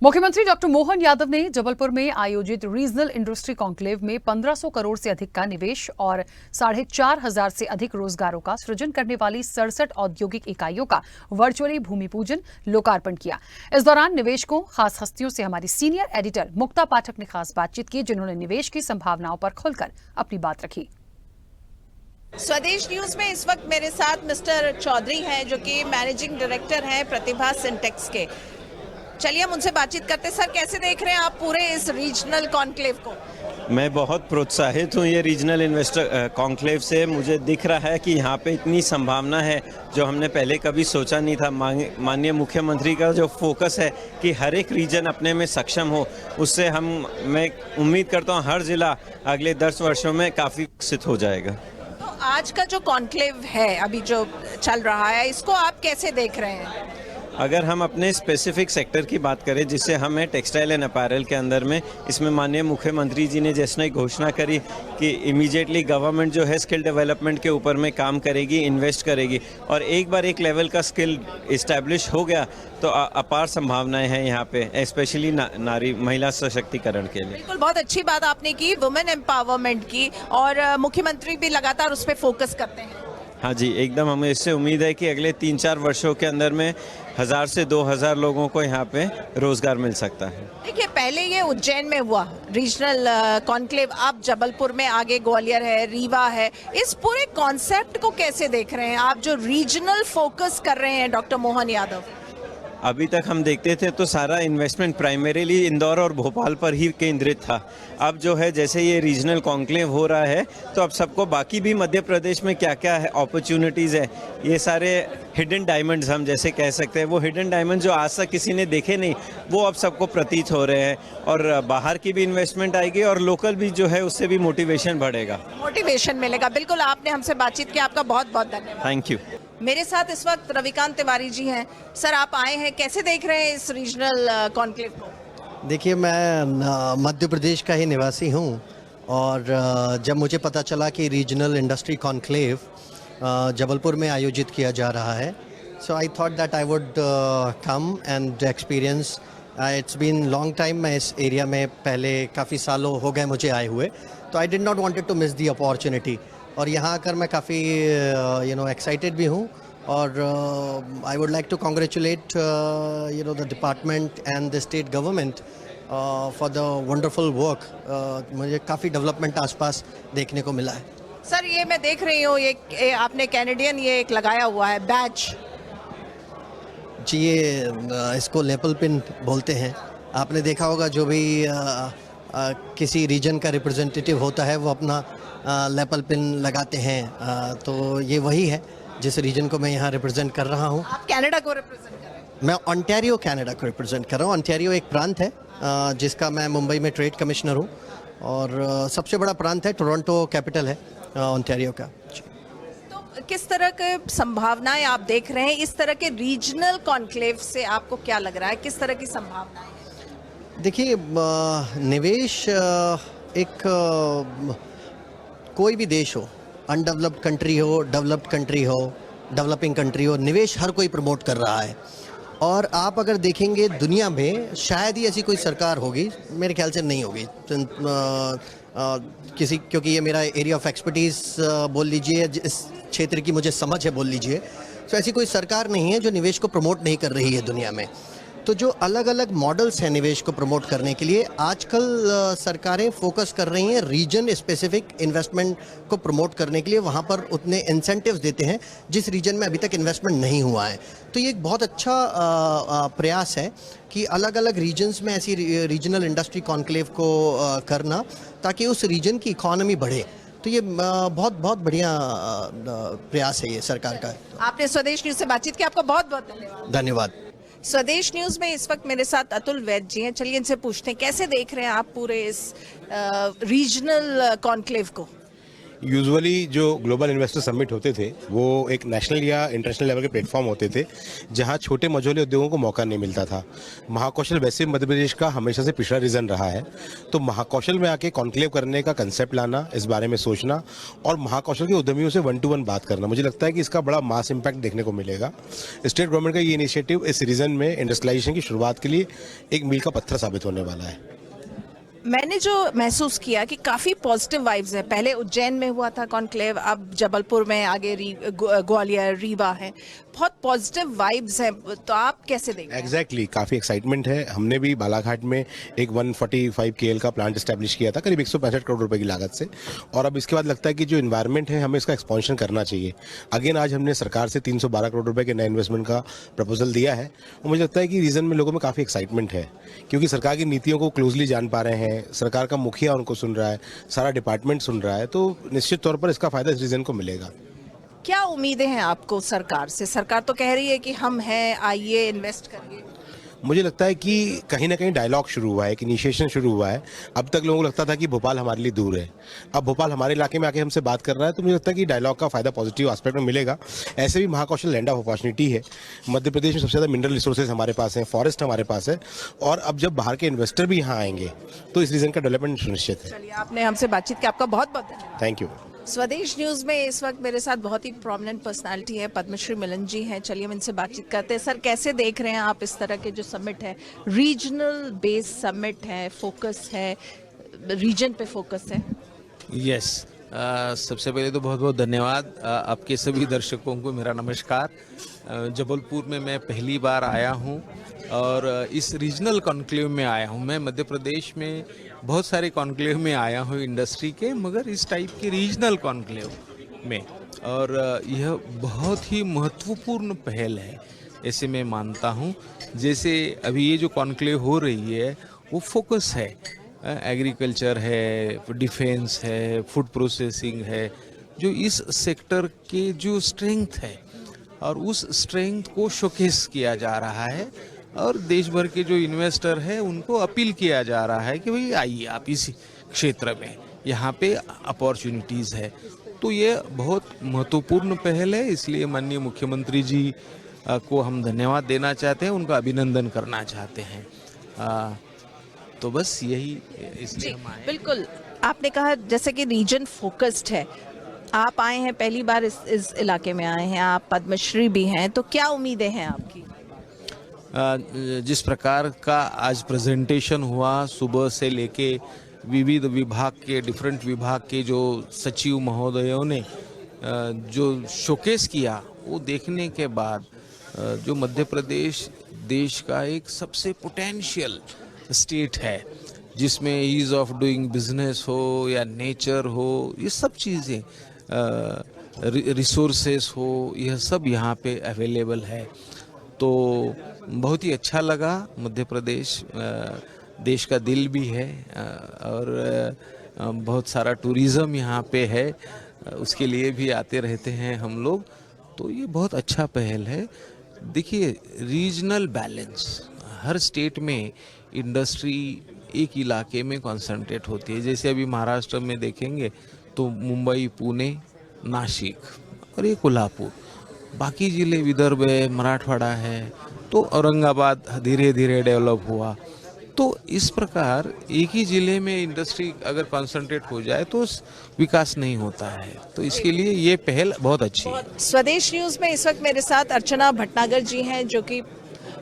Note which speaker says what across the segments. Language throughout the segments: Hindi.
Speaker 1: मुख्यमंत्री डॉक्टर मोहन यादव ने जबलपुर में आयोजित रीजनल इंडस्ट्री कॉन्क्लेव में 1500 करोड़ से अधिक का निवेश और 4500 से अधिक रोजगारों का सृजन करने वाली 67 औद्योगिक इकाइयों का वर्चुअली भूमि पूजन लोकार्पण किया। इस दौरान निवेशकों, खास हस्तियों से हमारी सीनियर एडिटर मुक्ता पाठक ने खास बातचीत की, जिन्होंने निवेश की संभावनाओं पर खुलकर अपनी बात रखी।
Speaker 2: स्वदेश न्यूज में इस वक्त मेरे साथ मिस्टर चौधरी हैं, जो कि मैनेजिंग डायरेक्टर हैं प्रतिभा सिंटेक्स के। चलिए हम उनसे बातचीत करते हैं। सर, कैसे देख रहे हैं आप पूरे इस रीजनल कॉन्क्लेव को?
Speaker 3: मैं बहुत प्रोत्साहित हूँ ये रीजनल इन्वेस्टर कॉन्क्लेव से। मुझे दिख रहा है कि यहाँ पे इतनी संभावना है जो हमने पहले कभी सोचा नहीं था। माननीय मुख्यमंत्री का जो फोकस है कि हर एक रीजन अपने में सक्षम हो, उससे मैं उम्मीद करता हूँ हर जिला अगले 10 वर्षों में काफ़ी विकसित हो जाएगा।
Speaker 2: तो आज का जो कॉन्क्लेव है अभी जो चल रहा है, इसको आप कैसे देख रहे हैं?
Speaker 3: अगर हम अपने स्पेसिफिक सेक्टर की बात करें, जिससे हमें टेक्सटाइल एंड अपैरल के अंदर में, इसमें माननीय मुख्यमंत्री जी ने जैसे घोषणा करी कि इमीडिएटली गवर्नमेंट जो है स्किल डेवलपमेंट के ऊपर में काम करेगी, इन्वेस्ट करेगी, और एक बार एक लेवल का स्किल इस्टेब्लिश हो गया तो अपार संभावनाएं हैं यहाँ पे, स्पेशली नारी महिला सशक्तिकरण के लिए।
Speaker 2: बिल्कुल, बहुत अच्छी बात आपने की वुमेन एम्पावरमेंट की, और मुख्यमंत्री भी लगातार उस पर फोकस करते हैं।
Speaker 3: हाँ जी, एकदम। हमें इससे उम्मीद है कि अगले 3-4 वर्षों के अंदर में 1000 से 2000 लोगों को यहाँ पे रोजगार मिल सकता है।
Speaker 2: देखिए, पहले ये उज्जैन में हुआ रीजनल कॉन्क्लेव, अब जबलपुर में, आगे ग्वालियर है, रीवा है। इस पूरे कॉन्सेप्ट को कैसे देख रहे हैं आप, जो रीजनल फोकस कर रहे हैं डॉक्टर मोहन यादव?
Speaker 3: अभी तक हम देखते थे तो सारा इन्वेस्टमेंट प्राइमरीली इंदौर और भोपाल पर ही केंद्रित था। अब जो है, जैसे ये रीजनल कॉन्क्लेव हो रहा है, तो अब सबको बाकी भी मध्य प्रदेश में क्या क्या है अपॉर्चुनिटीज़ है, ये सारे हिडन डायमंड्स हम जैसे कह सकते हैं, वो हिडन डायमंड जो आज तक किसी ने देखे नहीं, वो अब सबको प्रतीत हो रहे हैं। और बाहर की भी इन्वेस्टमेंट आएगी और लोकल भी जो है उससे भी मोटिवेशन बढ़ेगा,
Speaker 2: मोटिवेशन मिलेगा। बिल्कुल, आपने हमसे बातचीत की, आपका बहुत बहुत धन्यवाद।
Speaker 3: Thank you.
Speaker 2: मेरे साथ इस वक्त रविकांत तिवारी जी हैं। सर, आप आए हैं, कैसे देख रहे हैं इस रीजनल कॉन्क्लेव को?
Speaker 4: देखिए, मैं मध्य प्रदेश का ही निवासी हूँ, और जब मुझे पता चला कि रीजनल इंडस्ट्री कॉन्क्लेव जबलपुर में आयोजित किया जा रहा है, so I thought that I would come and experience. It's been long time. मैं इस एरिया में पहले काफ़ी सालों हो गए मुझे आए हुए, तो I did not wanted to miss the opportunity. और यहाँ आकर मैं काफ़ी एक्साइटेड भी हूँ, और I would like to congratulate the department and the state government for the wonderful work. मुझे काफ़ी डेवलपमेंट आसपास देखने को मिला है।
Speaker 2: सर, ये मैं देख रही हूँ, ये आपने कैनेडियन ये एक लगाया हुआ है बैच।
Speaker 4: जी, ये इसको लेपल पिन बोलते हैं। आपने देखा होगा, जो भी किसी रीजन का रिप्रेजेंटेटिव होता है वो अपना लेपल पिन लगाते हैं, तो ये वही है जिस रीजन को मैं यहाँ रिप्रेजेंट कर रहा हूँ।
Speaker 2: आप कनाडा को रिप्रेजेंट कर रहे हैं?
Speaker 4: मैं ओंटारियो कनाडा को रिप्रेजेंट कर रहा हूँ। ओंटारियो एक प्रांत है जिसका मैं मुंबई में ट्रेड कमिश्नर हूँ, और सबसे बड़ा प्रांत है, टोरंटो कैपिटल है ओंटारियो का।
Speaker 2: तो किस तरह के संभावनाएं आप देख रहे हैं इस तरह के रीजनल कॉन्क्लेव से? आपको क्या लग रहा है, किस तरह की संभावनाएं हैं?
Speaker 4: देखिए, निवेश कोई भी देश हो, अनडेवलप्ड कंट्री हो, डेवलप्ड कंट्री हो, डेवलपिंग कंट्री हो, निवेश हर कोई प्रमोट कर रहा है। और आप अगर देखेंगे दुनिया में शायद ही ऐसी कोई सरकार होगी, मेरे ख्याल से नहीं होगी क्योंकि ये मेरा एरिया ऑफ एक्सपर्टीज़ बोल लीजिए, इस क्षेत्र की मुझे समझ है बोल लीजिए, तो ऐसी कोई सरकार नहीं है जो निवेश को प्रमोट नहीं कर रही है दुनिया में। तो जो अलग अलग मॉडल्स हैं निवेश को प्रमोट करने के लिए, आजकल सरकारें फोकस कर रही हैं रीजन स्पेसिफिक इन्वेस्टमेंट को प्रमोट करने के लिए। वहाँ पर उतने इंसेंटिव्स देते हैं जिस रीजन में अभी तक इन्वेस्टमेंट नहीं हुआ है। तो ये एक बहुत अच्छा प्रयास है कि अलग अलग रीजन्स में ऐसी रीजनल इंडस्ट्री कॉन्क्लेव को करना, ताकि उस रीजन की इकॉनमी बढ़े। तो ये बहुत बहुत बढ़िया प्रयास है ये सरकार का।
Speaker 2: आपने स्वदेश न्यूज से बातचीत की, आपका बहुत बहुत धन्यवाद।
Speaker 4: धन्यवाद।
Speaker 2: स्वदेश न्यूज में इस वक्त मेरे साथ अतुल वैद्य जी हैं। चलिए इनसे पूछते हैं, कैसे देख रहे हैं आप पूरे इस रीजनल कॉन्क्लेव को?
Speaker 5: यूजुअली जो ग्लोबल इन्वेस्टर समिट होते थे वो एक नेशनल या इंटरनेशनल लेवल के प्लेटफॉर्म होते थे जहां छोटे मझोले उद्योगों को मौका नहीं मिलता था। महाकौशल वैसे मध्य प्रदेश का हमेशा से पिछड़ा रीजन रहा है, तो महाकौशल में आके कॉन्क्लेव करने का कंसेप्ट लाना, इस बारे में सोचना और महाकौशल के उद्यमियों से 1-to-1 बात करना, मुझे लगता है कि इसका बड़ा मास इम्पैक्ट देखने को मिलेगा। स्टेट गवर्नमेंट का ये इनिशिएटिव इस रीजन में इंडस्ट्रियलाइजेशन की शुरुआत के लिए एक मील का पत्थर साबित होने वाला है।
Speaker 2: मैंने जो महसूस किया कि काफी पॉजिटिव वाइब्स है। पहले उज्जैन में हुआ था कॉन्क्लेव, अब जबलपुर में, आगे ग्वालियर, रीवा है, बहुत पॉजिटिव वाइब्स हैं। तो आप कैसे देखें?
Speaker 5: एग्जैक्टली काफ़ी एक्साइटमेंट है। हमने भी बालाघाट में एक 145 KL का प्लांट एस्टैब्लिश किया था करीब 165 करोड़ रुपए की लागत से, और अब इसके बाद लगता है कि जो इन्वायरमेंट है हमें इसका एक्सपांशन करना चाहिए। अगेन आज हमने सरकार से 312 करोड़ रुपए के नए इन्वेस्टमेंट का प्रपोजल दिया है और मुझे लगता है कि रीजन में लोगों में काफ़ी एक्साइटमेंट है क्योंकि सरकार की नीतियों को क्लोजली जान पा रहे हैं, सरकार का मुखिया उनको सुन रहा है, सारा डिपार्टमेंट सुन रहा है, तो निश्चित तौर पर इसका फायदा इस रीजन को मिलेगा।
Speaker 2: क्या उम्मीदें हैं आपको सरकार से? सरकार तो कह रही है कि हम हैं, आइए इन्वेस्ट करिए।
Speaker 5: मुझे लगता है कि कहीं ना कहीं डायलॉग शुरू हुआ है, एक इनिशिएशन शुरू हुआ है। अब तक लोगों को लगता था कि भोपाल हमारे लिए दूर है, अब भोपाल हमारे इलाके में आके हमसे बात कर रहा है, तो मुझे लगता है कि डायलॉग का फायदा पॉजिटिव एस्पेक्ट में मिलेगा। ऐसे भी महाकौशल लैंड ऑफ अपॉर्चुनिटी है। मध्य प्रदेश में सबसे ज़्यादा मिनरल रिसोर्सेज हमारे पास हैं, फॉरेस्ट हमारे पास है, और अब जब बाहर के इन्वेस्टर भी यहाँ आएंगे तो इस रीजन का डेवलपमेंट सुनिश्चित है।
Speaker 2: चलिए, आपने हमसे बातचीत की, आपका बहुत बहुत धन्यवाद।
Speaker 5: Thank you.
Speaker 2: स्वदेश न्यूज में इस वक्त मेरे साथ बहुत ही प्रोमिनेंट पर्सनालिटी है, पद्मश्री मिलन जी हैं। चलिए हम इनसे बातचीत करते हैं। सर, कैसे देख रहे हैं आप इस तरह के जो समिट है, रीजनल बेस्ड समिट है, फोकस है, रीजन पे फोकस है?
Speaker 6: यस, सबसे पहले तो बहुत बहुत धन्यवाद। आपके सभी दर्शकों को मेरा नमस्कार। जबलपुर में मैं पहली बार आया हूं और इस रीजनल कॉन्क्लेव में आया हूं। मैं मध्य प्रदेश में बहुत सारे कॉन्क्लेव में आया हूं इंडस्ट्री के, मगर इस टाइप के रीजनल कॉन्क्लेव में, और यह बहुत ही महत्वपूर्ण पहल है ऐसे मैं मानता हूं। जैसे अभी ये जो कॉन्क्लेव हो रही है वो फोकस है, एग्रीकल्चर है, डिफेंस है, फूड प्रोसेसिंग है, जो इस सेक्टर के जो स्ट्रेंथ है और उस स्ट्रेंथ को शोकेस किया जा रहा है, और देश भर के जो इन्वेस्टर है उनको अपील किया जा रहा है कि भाई आइए आप इस क्षेत्र में, यहाँ पे अपॉर्चुनिटीज़ है। तो ये बहुत महत्वपूर्ण पहल है, इसलिए माननीय मुख्यमंत्री जी को हम धन्यवाद देना चाहते हैं, उनका अभिनंदन करना चाहते हैं। तो बस यही, इसलिए हम आए।
Speaker 2: बिल्कुल, आपने कहा जैसे कि रीजन फोकस्ड है, आप आए हैं, पहली बार इस इलाके में आए हैं, आप पद्मश्री भी हैं, तो क्या उम्मीदें हैं आपकी?
Speaker 6: जिस प्रकार का आज प्रेजेंटेशन हुआ, सुबह से लेके विविध विभाग के, डिफरेंट विभाग के जो सचिव महोदयों ने जो शोकेस किया, वो देखने के बाद जो मध्य प्रदेश देश का एक सबसे पोटेंशियल स्टेट है, जिसमें ईज ऑफ डूइंग बिजनेस हो या नेचर हो, ये सब चीज़ें, रिसोर्सेस हो, यह सब यहाँ पे अवेलेबल है। तो बहुत ही अच्छा लगा। मध्य प्रदेश देश का दिल भी है और बहुत सारा टूरिज़्म यहाँ पे है, उसके लिए भी आते रहते हैं हम लोग। तो ये बहुत अच्छा पहल है। देखिए, रीजनल बैलेंस, हर स्टेट में इंडस्ट्री एक इलाके में कंसंट्रेट होती है। जैसे अभी महाराष्ट्र में देखेंगे तो मुंबई, पुणे, नासिक और ये कोल्हापुर, बाकी ज़िले विदर्भ है, मराठवाड़ा है, तो औरंगाबाद धीरे धीरे डेवलप हुआ। तो इस प्रकार एक ही ज़िले में इंडस्ट्री अगर कंसंट्रेट हो जाए तो विकास नहीं होता है, तो इसके लिए ये पहल बहुत अच्छी है।
Speaker 2: स्वदेश न्यूज़ में इस वक्त मेरे साथ अर्चना भटनागर जी हैं, जो कि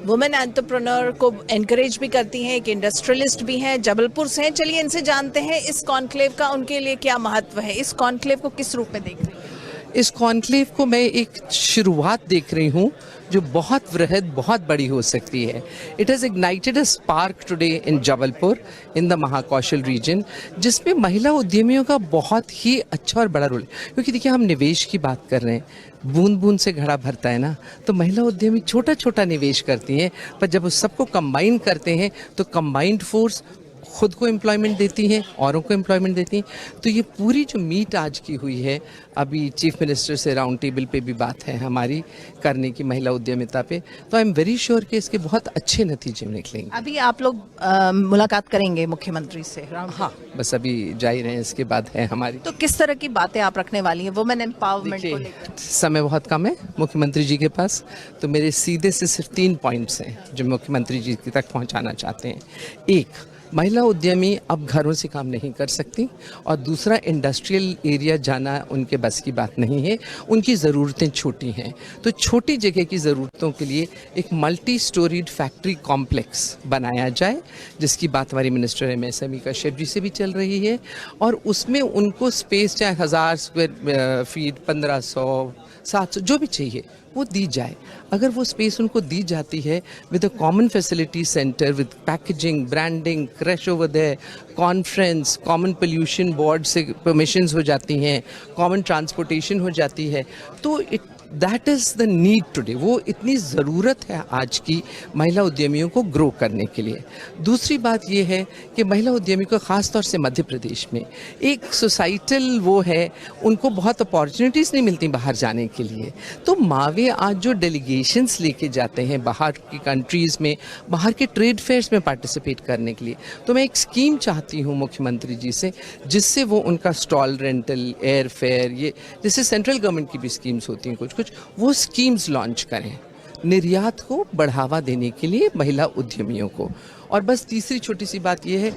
Speaker 2: वुमेन एंटरप्रेन्योर को एनकरेज भी करती हैं, एक इंडस्ट्रियलिस्ट भी हैं, जबलपुर से हैं। चलिए इनसे जानते हैं इस कॉन्क्लेव का उनके लिए क्या महत्व है, इस कॉन्क्लेव को किस रूप में देख रहे हैं?
Speaker 7: इस कॉन्क्लेव को मैं एक शुरुआत देख रही हूँ जो बहुत वृहद, बहुत बड़ी हो सकती है। It has ignited a spark today in Jabalpur, in the Mahakoshal region, जिसमें महिला उद्यमियों का बहुत ही अच्छा और बड़ा रोल है। क्योंकि देखिए, हम निवेश की बात कर रहे हैं, बूंद बूंद से घड़ा भरता है ना, तो महिला उद्यमी छोटा छोटा निवेश करती हैं, पर जब उस सबको कंबाइन करते हैं तो कंबाइंड फोर्स खुद को एम्प्लॉयमेंट देती हैं, औरों को एम्प्लॉयमेंट देती हैं। तो ये पूरी जो मीट आज की हुई है, अभी चीफ मिनिस्टर से राउंड टेबल पे भी बात है हमारी करने की महिला उद्यमिता पे, तो आई एम वेरी श्योर कि इसके बहुत अच्छे नतीजे निकलेंगे।
Speaker 2: अभी आप लोग मुलाकात करेंगे मुख्यमंत्री से?
Speaker 7: हाँ, बस अभी जा ही रहे हैं, इसके बाद है हमारी।
Speaker 2: तो किस तरह की बातें आप रखने वाली हैं वुमेन एम्पावरमेंट को लेकर?
Speaker 7: समय बहुत कम है मुख्यमंत्री जी के पास, तो मेरे सीधे से सिर्फ 3 पॉइंट्स हैं जो मुख्यमंत्री जी तक पहुंचाना चाहते हैं। एक, महिला उद्यमी अब घरों से काम नहीं कर सकती, और दूसरा, इंडस्ट्रियल एरिया जाना उनके बस की बात नहीं है, उनकी ज़रूरतें छोटी हैं। तो छोटी जगह की ज़रूरतों के लिए एक मल्टी स्टोरीड फैक्ट्री कॉम्प्लेक्स बनाया जाए, जिसकी बात हमारी मिनिस्टर MSME कश्यप जी से भी चल रही है, और उसमें उनको स्पेस चाहे 1000 स्क्वायर फीट, 1500, 700 जो भी चाहिए वो दी जाए। अगर वो स्पेस उनको दी जाती है with a common facility centre, with packaging, branding, crash over there, conference, common pollution board से परमिशंस हो जाती हैं, कॉमन ट्रांसपोर्टेशन हो जाती है, तो that is the need today. वो इतनी ज़रूरत है आज की महिला उद्यमियों को ग्रो करने के लिए। दूसरी बात ये है कि महिला उद्यमी को ख़ास तौर से मध्य प्रदेश में एक सोसाइटल वो है, उनको बहुत अपॉर्चुनिटीज़ नहीं मिलती बाहर जाने के लिए। तो मावे आज जो डेलीगेशंस लेके जाते हैं बाहर की कंट्रीज़ में, बाहर के ट्रेड फेयर्स में पार्टिसिपेट करने के लिए, तो मैं एक स्कीम चाहती हूँ मुख्यमंत्री जी से, जिससे वो उनका स्टॉल रेंटल, एयर फेयर, ये जैसे सेंट्रल गवर्नमेंट की भी स्कीम्स होती हैं कुछ, वो स्कीम्स लॉन्च करें निर्यात को बढ़ावा देने के लिए महिला उद्यमियों को। और बस तीसरी छोटी सी बात यह है,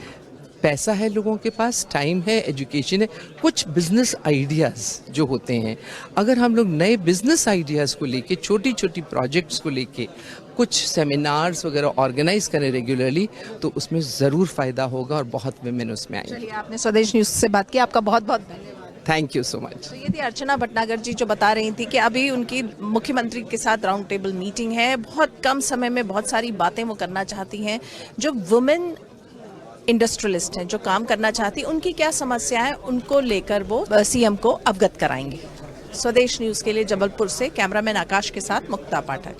Speaker 7: पैसा है लोगों के पास, टाइम है, एजुकेशन है, कुछ बिजनेस आइडियाज़ जो होते हैं, अगर हम लोग नए बिजनेस आइडियाज़ को लेके, छोटी छोटी प्रोजेक्ट्स को लेके कुछ सेमिनार्स वगैरह ऑर्गेनाइज करें रेगुलरली, तो उसमें ज़रूर फ़ायदा होगा और बहुत विमेन उसमें आएंगे।
Speaker 2: चलिए, आपने स्वदेश न्यूज़ से बात की, आपका बहुत बहुत धन्यवाद।
Speaker 7: Thank you so much.
Speaker 2: तो ये थी अर्चना भटनागर जी जो बता रही थी कि अभी उनकी मुख्यमंत्री के साथ राउंड टेबल मीटिंग है। बहुत कम समय में बहुत सारी बातें वो करना चाहती हैं। जो वुमेन इंडस्ट्रियलिस्ट हैं, जो काम करना चाहती, उनकी क्या समस्या है, उनको लेकर वो CM को अवगत कराएंगे। स्वदेश न्यूज़ के लिए जबलपुर से कैमरामैन आकाश के साथ मुक्ता पाठक।